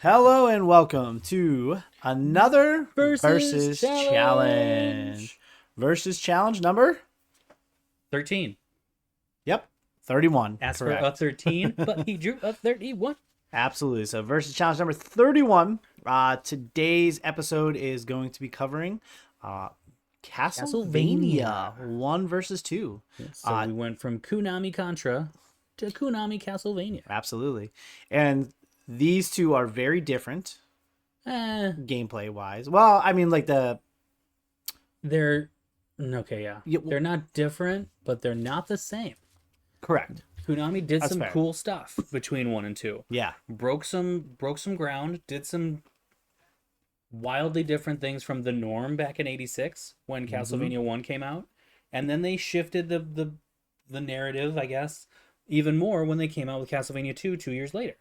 Hello and welcome to another Versus challenge. Versus challenge number? 13. Yep, 31. Asked Correct. for a 13, but he drew a 31. Absolutely. So versus challenge number 31. Today's episode is going to be covering Castlevania 1 versus 2. So we went from Konami Contra to Konami Castlevania. Absolutely. And these two are very different Gameplay wise. Well, I mean, like they're okay, yeah. They're not different, but they're not the same. Correct. Konami did That's some fair. cool stuff between 1 and 2. Yeah. Broke some ground, did some wildly different things from the norm back in 86 when Castlevania 1 came out. And then they shifted the narrative, I guess, even more when they came out with Castlevania 2 2 years later.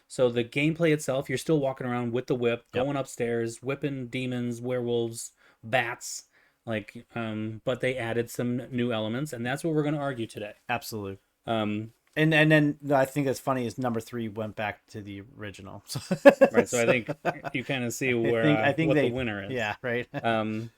So the gameplay itself, you're still walking around with the whip, going upstairs, whipping demons, werewolves, bats, but they added some new elements, and that's what we're going to argue today. Absolutely. And then I think it's funny is number 3 went back to the original. Right. So I think you kind of see where I think the winner is. Yeah. Right.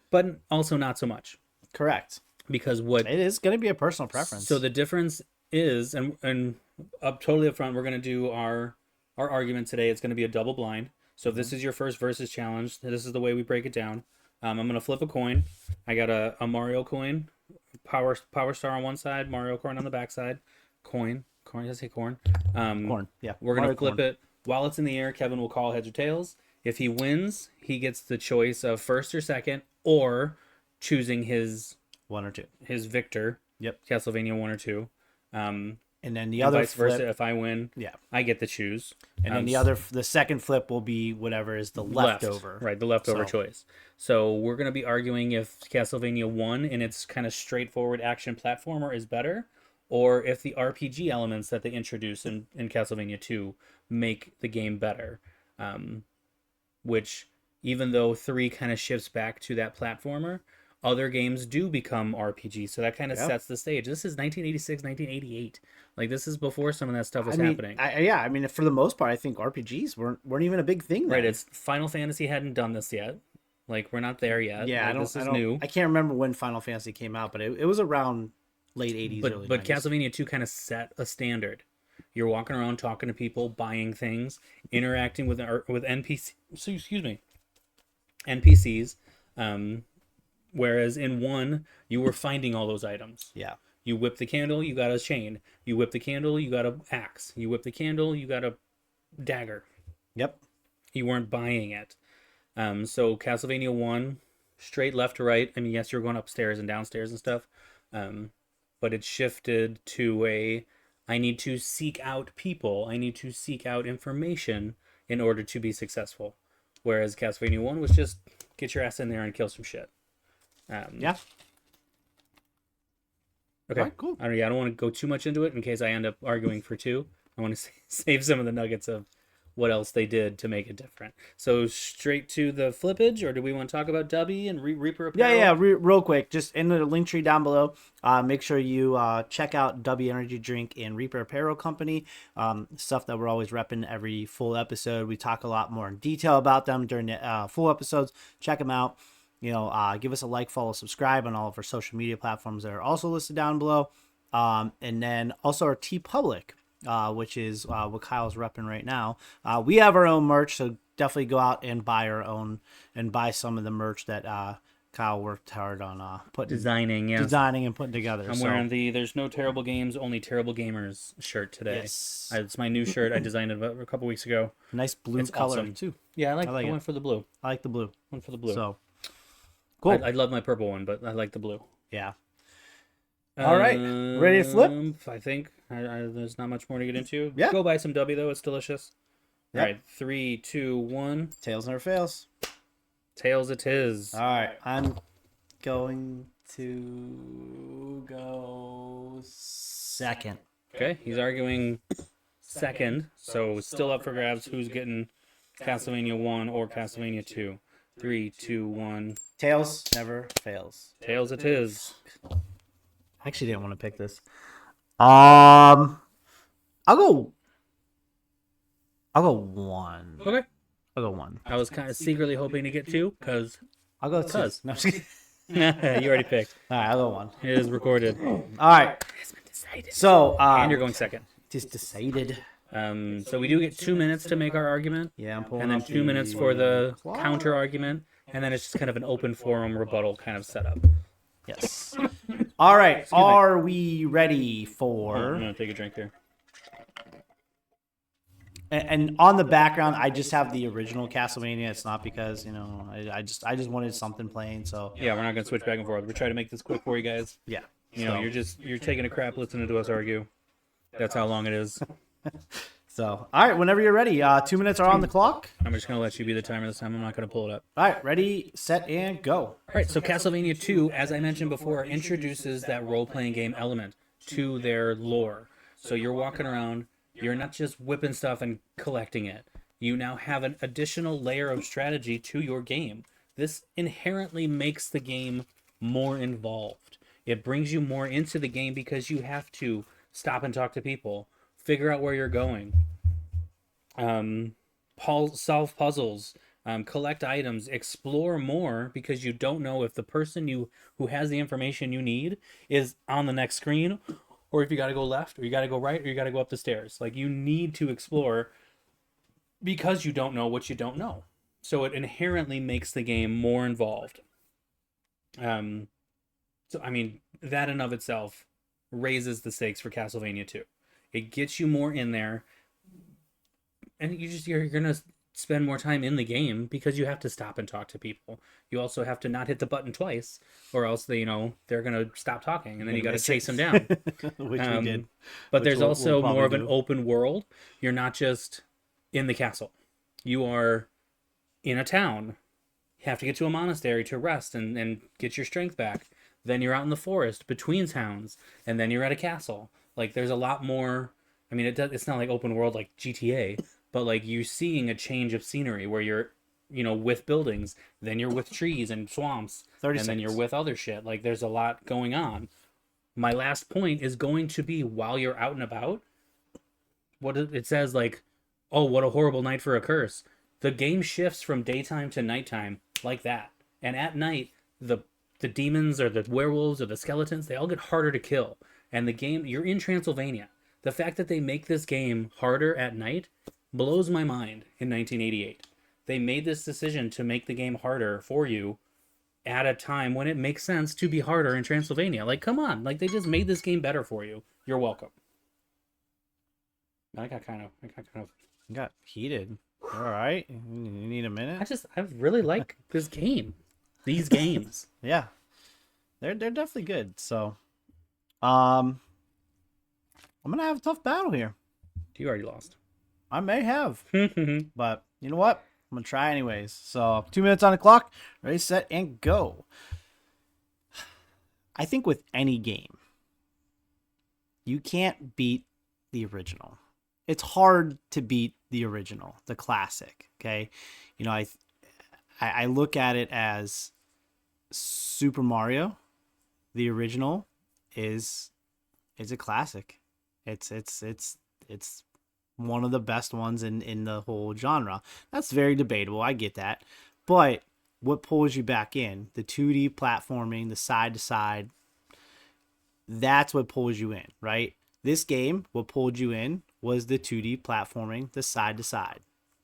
But also not so much. Correct. Because what it is going to be a personal preference. So the difference is, and up totally up front, we're going to do our argument today. It's going to be a double blind. So if this is your first versus challenge, this is the way we break it down. I'm going to flip a coin. I got a Mario coin, Power Star on one side, Mario coin on the back side. Corn. Did I say corn? Corn. Yeah. We're going to flip it. While it's in the air, Kevin will call heads or tails. If he wins, he gets the choice of first or second, or choosing his 1 or 2. His victor. Yep. Castlevania 1 or 2. And then the other vice flip, versa, if I win, I get to choose. And then the second flip will be whatever is the leftover. Right, the leftover choice. So we're going to be arguing if Castlevania 1 in its kind of straightforward action platformer is better, or if the RPG elements that they introduce in Castlevania 2 make the game better. Which, even though 3 kind of shifts back to that platformer, other games do become RPGs, so that kind of sets the stage. This is 1986, 1988. Like, this is before some of that stuff was happening. I mean, for the most part, I think RPGs weren't even a big thing then. Right, it's Final Fantasy hadn't done this yet. Like, we're not there yet. Yeah, this is new. I can't remember when Final Fantasy came out, but it was around late 80s, early 90s. But Castlevania 2 kind of set a standard. You're walking around talking to people, buying things, interacting with NPCs. So, excuse me. NPCs. Whereas in 1, you were finding all those items. Yeah. You whip the candle, you got a chain. You whip the candle, you got an axe. You whip the candle, you got a dagger. Yep. You weren't buying it. So Castlevania 1, straight left to right. I mean, yes, you're going upstairs and downstairs and stuff. But it shifted to I need to seek out people. I need to seek out information in order to be successful. Whereas Castlevania 1 was just get your ass in there and kill some shit. Yeah. Okay. Right, cool. I don't want to go too much into it in case I end up arguing for 2. I want to save some of the nuggets of what else they did to make it different. So straight to the flippage, or do we want to talk about Dubby and Reaper Apparel? Yeah. Real quick, just in the link tree down below, make sure you check out Dubby Energy Drink and Reaper Apparel Company. Stuff that we're always repping every full episode. We talk a lot more in detail about them during the full episodes. Check them out. Give us a like, follow, subscribe on all of our social media platforms that are also listed down below. And then also our TeePublic, which is what Kyle's repping right now. We have our own merch, so definitely go out and buy our own and buy some of the merch that Kyle worked hard on designing and putting together. I'm wearing the "There's no terrible games, only terrible gamers" shirt today. Yes. It's my new shirt. I designed it a couple weeks ago. Nice blue color awesome. too. Yeah, I went for the blue. I like the blue. Went for the blue. So cool. I love my purple one, but I like the blue. Yeah. All right, ready to flip? I think there's not much more to get into. Yeah. Go buy some W though; it's delicious. Yep. All right, 3, 2, 1. Tails never fails. Tails it is. All right, I'm going to go second. Okay, he's arguing second, so still up for grabs. Who's getting Castlevania 1 or Castlevania 2? 3, 2, 1. Tails never fails. Tails it is. I actually didn't want to pick this. I'll go 1. Okay. I'll go 1. I was kind of secretly hoping to get 2 because I'll go 2. Cuz. No, I'm just kidding. you already picked. All right, I'll go 1. It is recorded. All right. It's been decided. So, And you're going second. just decided. So we do get 2 minutes to make our argument, Yeah, I'm pulling and then up 2 minutes for the counter argument, and then it's just kind of an open forum rebuttal kind of setup. Yes. All right. Are we ready for? I'm gonna take a drink here. And on the background, I just have the original Castlevania. It's not because I just wanted something playing. So Yeah, we're not gonna switch back and forth. We're trying to make this quick for you guys. yeah. You know, you're taking a crap listening to us argue. That's how long it is. So all right, whenever you're ready. 2 minutes are on the clock. I'm just gonna let you be the timer this time. I'm not gonna pull it up. All right, ready, set, and go. All right, so Castlevania II, as I mentioned before, introduces that role-playing game element to their lore. So you're walking around, you're not just whipping stuff and collecting it. You now have an additional layer of strategy to your game. This inherently makes the game more involved. It brings you more into the game because you have to stop and talk to people, figure out where you're going, solve puzzles, collect items, explore more because you don't know if the person who has the information you need is on the next screen, or if you got to go left, or you got to go right, or you got to go up the stairs. Like, you need to explore because you don't know what you don't know. So it inherently makes the game more involved. So I mean, that in of itself raises the stakes for Castlevania 2. It gets you more in there, and you're gonna spend more time in the game because you have to stop and talk to people. You also have to not hit the button twice, or else they're gonna stop talking, and then you got to chase them down. Which we did. But Which there's we'll also probably more of an do. open world. You're not just in the castle. You are in a town. You have to get to a monastery to rest and get your strength back. Then you're out in the forest between towns, and then you're at a castle. Like, there's a lot more. I mean, it's not like open world like GTA, but like you seeing a change of scenery where you're, with buildings, then you're with trees and swamps, 36. and then you're with other shit. Like, there's a lot going on. My last point is going to be, while you're out and about, what it says, like, oh, what a horrible night for a curse. The game shifts from daytime to nighttime like that. And at night, the demons or the werewolves or the skeletons, they all get harder to kill. And the game, you're in Transylvania. The fact that they make this game harder at night blows my mind in 1988. They made this decision to make the game harder for you at a time when it makes sense to be harder in Transylvania. Like, come on. Like, they just made this game better for you. You're welcome. I got kind of You got heated. All right. You need a minute? I really like this game. These games. Yeah. They're definitely good. So, I'm going to have a tough battle here. You already lost. I may have. But you know what? I'm going to try anyways. So 2 minutes on the clock. Ready, set, and go. I think with any game, you can't beat the original. It's hard to beat the original, the classic. Okay. I look at it as Super Mario, the original, is a classic. It's one of the best ones in the whole genre. That's very debatable. I get that. But what pulls you back in? The 2D platforming, the side to side. That's what pulls you in, right? This game, what pulled you in was the 2D platforming, the side to side,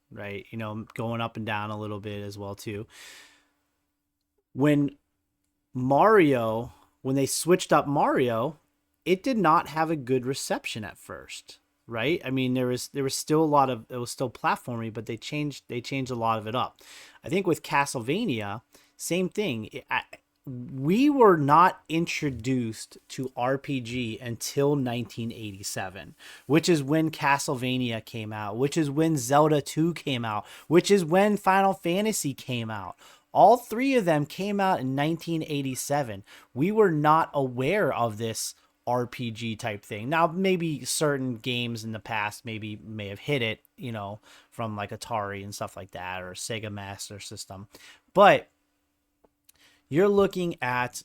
right? Going up and down a little bit as well too. When they switched up Mario, it did not have a good reception at first, right? I mean, there was still it was still platforming, but they changed a lot of it up. I think with Castlevania, same thing. We were not introduced to RPG until 1987, which is when Castlevania came out, which is when Zelda 2 came out, which is when Final Fantasy came out. All three of them came out in 1987. We were not aware of this RPG type thing. Now, maybe certain games in the past may have hit it, from like Atari and stuff like that, or Sega Master System. But you're looking at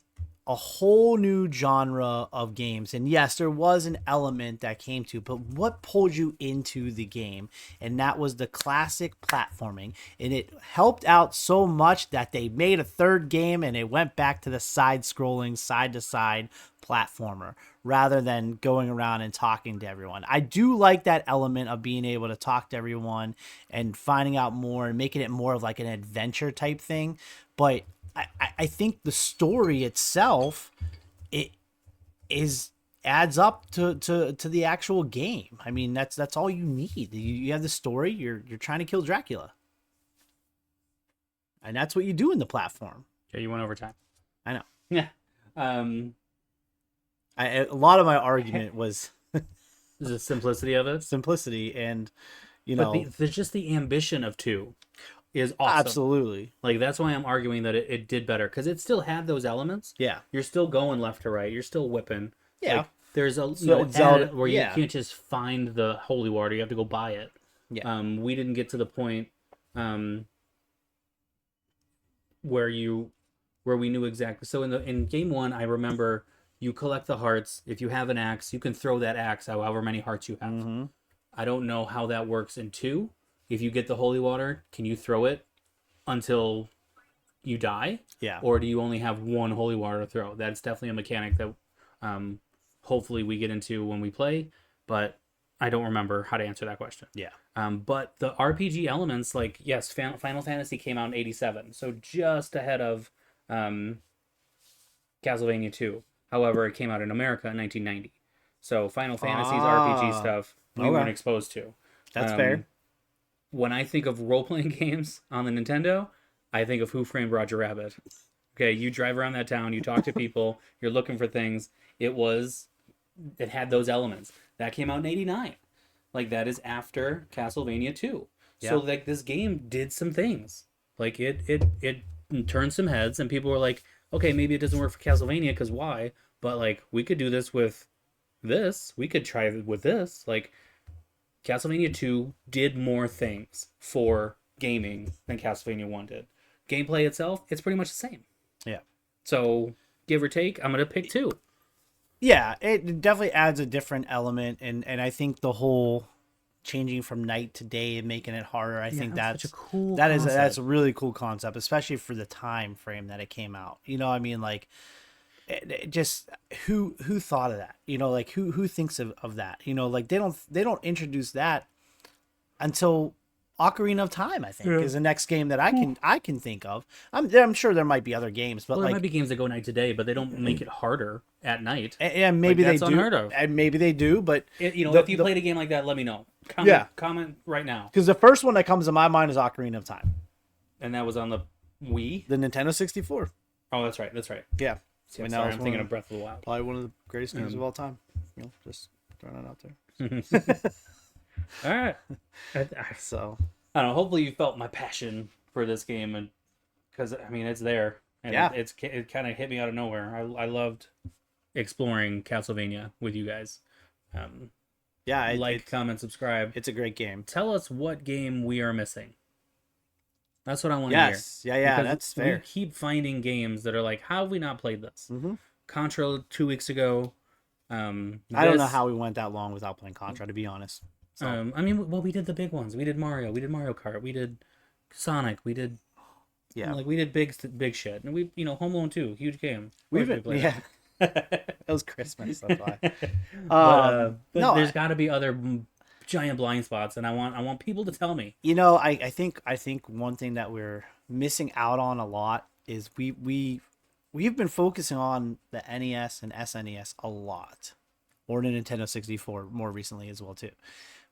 a whole new genre of games. And yes, there was an element that came to, but what pulled you into the game? And that was the classic platforming. And it helped out so much that they made a third game and it went back to the side scrolling, side to side platformer rather than going around and talking to everyone. I do like that element of being able to talk to everyone and finding out more and making it more of like an adventure type thing. But I think the story itself, it is adds up to the actual game. I mean, that's all you need. You have the story. You're trying to kill Dracula, and that's what you do in the platform. Yeah, you went over time. I know. Yeah. A lot of my argument was The simplicity of it. simplicity, and you know, But there's just the ambition of 2 is awesome. absolutely, Like, that's why I'm arguing that it did better, because it still had those elements. yeah, You're still going left to right. You're still whipping. yeah. Like, there's a Zelda, where you yeah. can't just find the holy water. You have to go buy it. Yeah. We didn't get to the point where we knew exactly. So in game 1, I remember you collect the hearts. If you have an axe, you can throw that axe however many hearts you have. Mm-hmm. I don't know how that works in 2. If you get the holy water, can you throw it until you die? Yeah. Or do you only have one holy water to throw? That's definitely a mechanic that hopefully we get into when we play, but I don't remember how to answer that question. Yeah. But the RPG elements, like, yes, Final Fantasy came out in 87, so just ahead of Castlevania 2. However, it came out in America in 1990. So Final Fantasy's RPG stuff we weren't exposed to. That's fair. When I think of role-playing games on the Nintendo, I think of Who Framed Roger Rabbit. Okay, you drive around that town, you talk to people, you're looking for things. It had those elements. That came out in 89. Like, that is after Castlevania 2. Yeah. So, like, this game did some things. Like, it turned some heads, and people were like, okay, maybe it doesn't work for Castlevania, because why? But, like, we could do this with this. We could try it with this. Like, Castlevania 2 did more things for gaming than Castlevania 1 did. Gameplay itself, it's pretty much the same. Yeah. So, give or take, I'm going to pick 2. Yeah, it definitely adds a different element, and I think the whole changing from night to day and making it harder, I think that's such a cool that's a really cool concept, especially for the time frame that it came out. You know what I mean? Like, it just who thought of that? You know, like who thinks of that? You know, like they don't introduce that until Ocarina of Time, I think, is the next game that I can think of. I'm sure there might be other games, but Well, there like might be games that go night to day, but they don't make it harder at night. and maybe Like, they that's do, unheard of. and maybe they do, but If you played a game like that, let me know. Comment right now. because the first one that comes to my mind is Ocarina of Time, And that was on the Wii. the Nintendo 64. Oh, that's right. Yeah, Yeah, I mean, that sorry, was I'm one thinking of of Breath of the Wild. probably one of the greatest games of all time. You know, just throwing it out there. All right. So I don't know. Hopefully, you felt my passion for this game, and because I mean, it's there, and Yeah. it kind of hit me out of nowhere. I loved exploring Castlevania with you guys. yeah, Comment, subscribe. it's a great game. Tell us what game we are missing. That's what I want to Yes, hear. yeah, Because that's fair. We keep finding games that are like, how have we not played this? Mm-hmm. Contra 2 weeks ago. I don't know how we went that long without playing Contra, to be honest. So, I mean, well, we did the big ones. We did Mario. We did Mario Kart. We did Sonic. We did we did big shit. And we, Home Alone 2, huge game. we've Of course we been, played yeah, it was Christmas. That's why. But no, there's got to be other giant blind spots, and I want people to tell me. I think one thing that we're missing out on a lot is we've been focusing on the NES and SNES a lot, or the Nintendo 64 more recently as well too.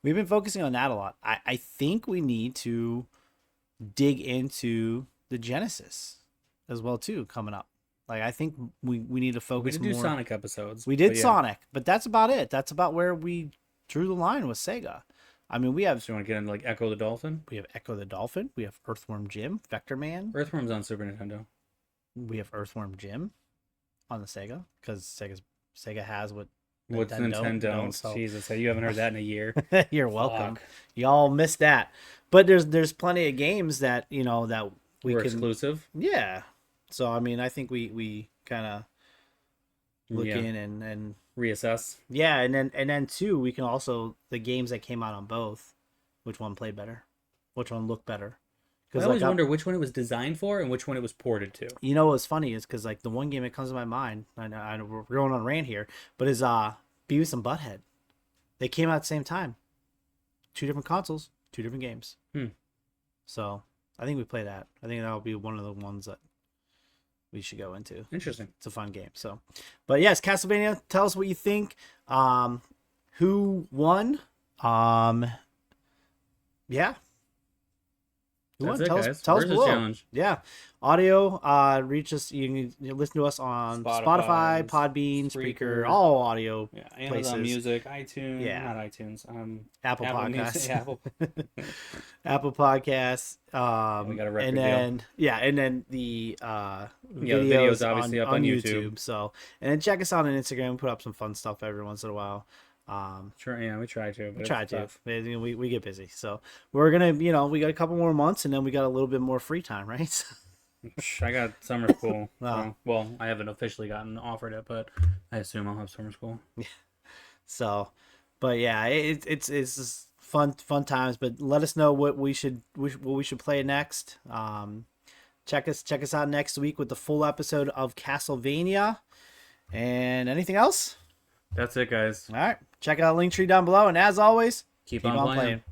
We've been focusing on that a lot. I think we need to dig into the Genesis as well too coming up. Like, I think we need to We focus did do more. Sonic episodes. We did but yeah. Sonic, but that's about it. That's about where we drew the line with Sega. I mean, we have So you want to get into like Echo the Dolphin? Echo the Dolphin, we have Earthworm Jim, Vector Man, Earthworm's on Super Nintendo. we have Earthworm Jim on the Sega because Sega has what What's Nintendo? don't, so- Jesus, you haven't heard that in a year. You're welcome. Fuck. Y'all missed that, but there's plenty of games that that we We're can exclusive. Yeah. So I mean, I think we kind of in and reassess. yeah, and then too, we can also the games that came out on both, which one played better, which one looked better. I always wonder which one it was designed for and which one it was ported to. You know what's funny is because like the one game that comes to my mind, I know we're going on a rant here, but is Beavis and Butthead. They came out at the same time, 2 different consoles, 2 different games. So I think we play that. I think that'll be one of the ones that we should go into. Interesting. It's a fun game. So, but yes, Castlevania. Tell us what you think. Who won? Yeah. That's it, guys. Tell us Versus below. challenge. Yeah. Audio, reach us. You can listen to us on Spotify, Podbean, Spreaker, all audio Amazon places. Music, iTunes, not iTunes, Apple Podcasts. Music, Apple. Apple Podcasts. We got a record and then deal. and then the videos obviously up on YouTube. So, and then check us out on Instagram. We put up some fun stuff every once in a while. Sure, yeah, we try to. But we get busy, so we're gonna, we got a couple more months, and then we got a little bit more free time, right? I got summer school. Oh. Well, I haven't officially gotten offered it, but I assume I'll have summer school. So, but yeah, it's just fun times. But let us know what we should play next. Check us out next week with the full episode of Castlevania. And anything else? That's it, guys. All right. Check out Linktree down below. And as always, keep on playing.